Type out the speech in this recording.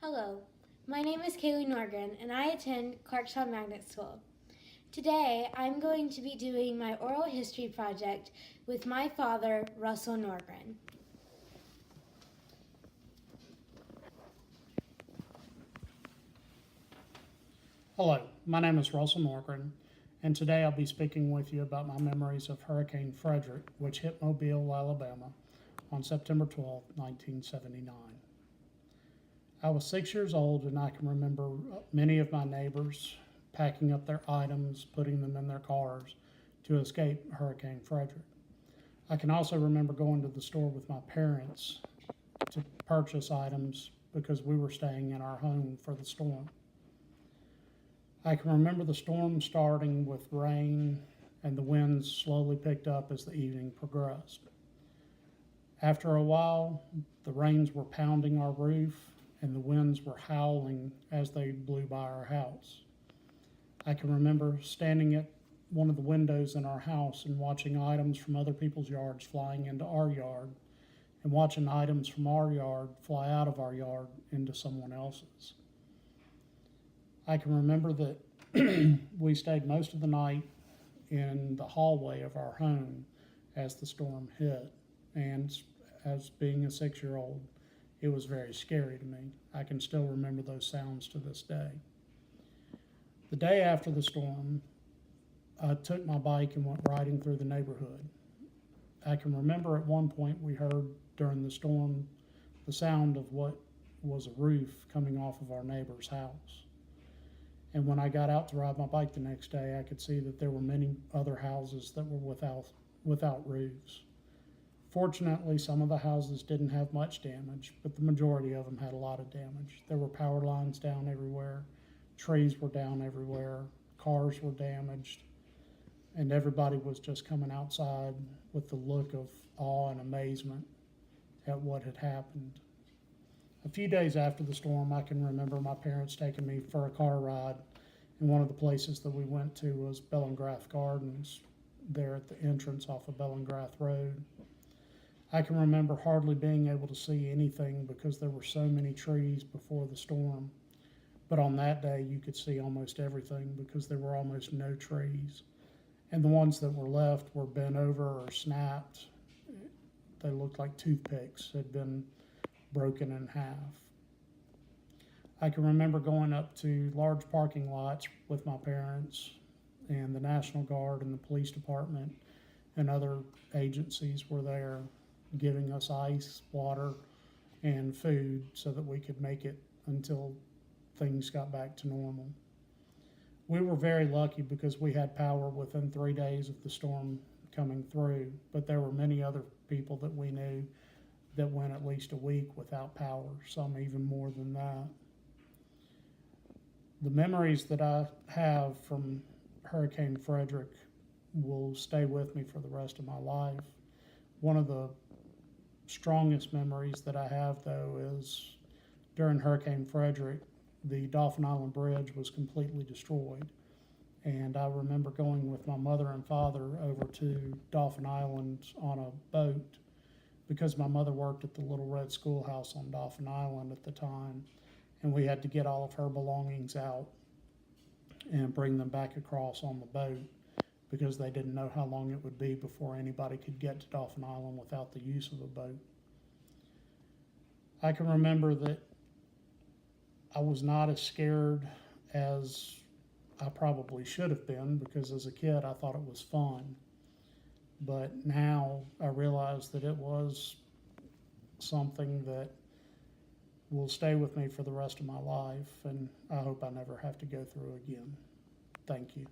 Hello, my name is Kaylee Norgren and I attend Clarkstown Magnet School. Today I'm going to be doing my oral history project with my father, Russell Norgren. Hello, my name is Russell Norgren, and today I'll be speaking with you about my memories of Hurricane Frederic, which hit Mobile, Alabama on September 12, 1979. I was 6 years old, and I can remember many of my neighbors packing up their items, putting them in their cars to escape Hurricane Frederic. I can also remember going to the store with my parents to purchase items because we were staying in our home for the storm. I can remember the storm starting with rain, and the winds slowly picked up as the evening progressed. After a while, the rains were pounding our roof and the winds were howling as they blew by our house. I can remember standing at one of the windows in our house and watching items from other people's yards flying into our yard, and watching items from our yard fly out of our yard into someone else's. I can remember that we stayed most of the night in the hallway of our home as the storm hit, and as being a 6-year-old, it was very scary to me. I can still remember those sounds to this day. The day after the storm, I took my bike and went riding through the neighborhood. I can remember at one point we heard during the storm the sound of what was a roof coming off of our neighbor's house. And when I got out to ride my bike the next day, I could see that there were many other houses that were without roofs. Fortunately, some of the houses didn't have much damage, but the majority of them had a lot of damage. There were power lines down everywhere, trees were down everywhere, cars were damaged, and everybody was just coming outside with the look of awe and amazement at what had happened. A few days after the storm, I can remember my parents taking me for a car ride, and one of the places that we went to was Bellingrath Gardens, there at the entrance off of Bellingrath Road. I can remember hardly being able to see anything because there were so many trees before the storm, but on that day you could see almost everything because there were almost no trees, and the ones that were left were bent over or snapped. They looked like toothpicks had been broken in half. I can remember going up to large parking lots with my parents, and the National Guard and the police department and other agencies were there giving us ice, water, and food so that we could make it until things got back to normal. We were very lucky because we had power within 3 days of the storm coming through, but there were many other people that we knew that went at least a week without power, some even more than that. The memories that I have from Hurricane Frederic will stay with me for the rest of my life. One of the strongest memories that I have, though, is during Hurricane Frederic, the Dauphin Island Bridge was completely destroyed. And I remember going with my mother and father over to Dauphin Island on a boat because my mother worked at the Little Red Schoolhouse on Dauphin Island at the time, and we had to get all of her belongings out and bring them back across on the boat because they didn't know how long it would be before anybody could get to Dauphin Island without the use of a boat. I can remember that I was not as scared as I probably should have been because as a kid I thought it was fun. But now I realize that it was something that will stay with me for the rest of my life, and I hope I never have to go through again. Thank you.